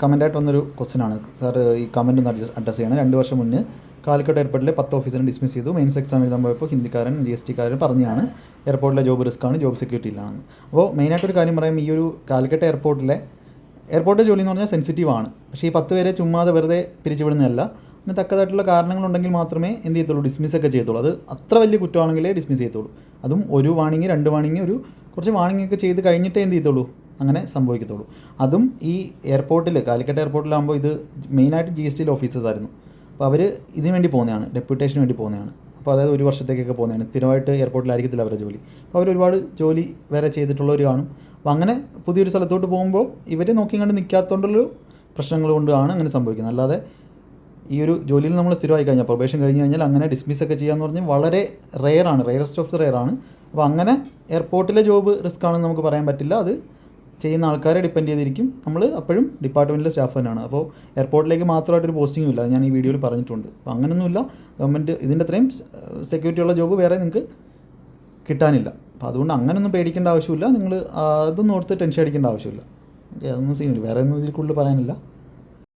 കമൻ്റായിട്ട് വന്നൊരു ക്വസ്റ്റ്യനാണ് സാർ, ഈ കമൻ്റ് ഒന്ന് അഡ്രസ്സ് ചെയ്യണം. 2 വർഷം മുന്നേ കാലിക്കറ്റ് എയർപോർട്ടിലെ 10 ഓഫീസറിനെ ഡിസ്മിസ് ചെയ്തു. മെയിൻസ് എക്സാം എഴുതാൻ പോയപ്പോൾ ഹിന്ദിക്കാരൻ GST പറഞ്ഞാണ് എയർപോർട്ടിലെ ജോബ് റിസ്ക്കാണ്, ജോബ് സെക്യൂരിറ്റി ഇല്ലാന്ന്. അപ്പോൾ മെയിനായിട്ടൊരു കാര്യം പറയാം, ഈ ഒരു കാലിക്കറ്റ് എയർപോർട്ടിലെ ജോലി എന്ന് പറഞ്ഞാൽ സെൻസിറ്റീവ് ആണ്. പക്ഷേ ഈ 10 പേരെ ചുമ്മാതെ വെറുതെ പിരിച്ചുവിടുന്നതല്ല. അതിന് തക്കതായിട്ടുള്ള കാരണങ്ങളുണ്ടെങ്കിൽ മാത്രമേ എന്ത് ചെയ്യത്തുള്ളൂ, ഡിസ്മിസ്സൊക്കെ ചെയ്യത്തുള്ളൂ. അത് അത്ര വലിയ കുറ്റമാണെങ്കിലേ ഡിസ്മിസ് ചെയ്യത്തുള്ളൂ. അതും 1 വാണിംഗ് 2 വാണിംഗ് കുറച്ച് വാണിംഗ് ഒക്കെ ചെയ്ത് കഴിഞ്ഞിട്ടേ എന്ത് ചെയ്യത്തുള്ളൂ, അങ്ങനെ സംഭവിക്കത്തുള്ളൂ. അതും ഈ കാലിക്കറ്റ് എയർപോർട്ടിലാകുമ്പോൾ ഇത് മെയിനായിട്ട് GST ഓഫീസേഴ്സ് ആയിരുന്നു. അപ്പോൾ അവർ ഇതിന് വേണ്ടി പോകുന്നതാണ്, ഡെപ്യൂട്ടേഷന് വേണ്ടി പോകുന്നതാണ്. അപ്പോൾ അതായത് 1 വർഷത്തേക്കൊക്കെ പോകുന്നതാണ്. സ്ഥിരമായിട്ട് എയർപോർട്ടിലായിരിക്കത്തില്ല അവരുടെ ജോലി. അപ്പോൾ അവർ ഒരുപാട് ജോലി വേറെ ചെയ്തിട്ടുള്ളവർ കാണും. അപ്പോൾ അങ്ങനെ പുതിയൊരു സ്ഥലത്തോട്ട് പോകുമ്പോൾ ഇവരെ നോക്കി കണ്ട് നിൽക്കാത്തതുകൊണ്ടുള്ളൊരു പ്രശ്നങ്ങൾ കൊണ്ടാണ് അങ്ങനെ സംഭവിക്കുന്നത്. അല്ലാതെ ഈ ഒരു ജോലിയിൽ നമ്മൾ സ്ഥിരമായി കഴിഞ്ഞാൽ, പ്രൊബേഷൻ കഴിഞ്ഞ് കഴിഞ്ഞാൽ അങ്ങനെ ഡിസ്മിസ്സൊക്കെ ചെയ്യാന്ന് പറഞ്ഞാൽ വളരെ റെയറസ്റ്റ് ഓഫ് ദി റെയറാണ്. അപ്പോൾ അങ്ങനെ എയർപോർട്ടിലെ ജോബ് റിസ്ക് ആണെന്ന് നമുക്ക് പറയാൻ പറ്റില്ല. അത് ചെയ്യുന്ന ആൾക്കാരെ ഡിപ്പെൻഡ് ചെയ്തിരിക്കും. നമ്മൾ അപ്പോഴും ഡിപ്പാർട്ട്മെൻറ്റിലെ സ്റ്റാഫ് തന്നെയാണ്. അപ്പോൾ എയർപോർട്ടിലേക്ക് മാത്രമായിട്ടൊരു പോസ്റ്റിങ്ങും ഇല്ല, ഞാൻ ഈ വീഡിയോയിൽ പറഞ്ഞിട്ടുണ്ട്. അപ്പോൾ അങ്ങനെയൊന്നുമില്ല. ഗവൺമെൻറ് ഇതിൻ്റെ അത്രയും സെക്യൂരിറ്റി ഉള്ള ജോബ് വേറെ നിങ്ങൾക്ക് കിട്ടാനില്ല. അപ്പോൾ അതുകൊണ്ട് അങ്ങനെയൊന്നും പേടിക്കേണ്ട ആവശ്യമില്ല. നിങ്ങൾ അതൊന്നും ഓർത്ത് ടെൻഷൻ അടിക്കേണ്ട ആവശ്യമില്ല. ഓക്കെ, അതൊന്നും സീനില്ല. വേറെ ഒന്നും ഇതിൽ കൂടുതൽ പറയാനില്ല.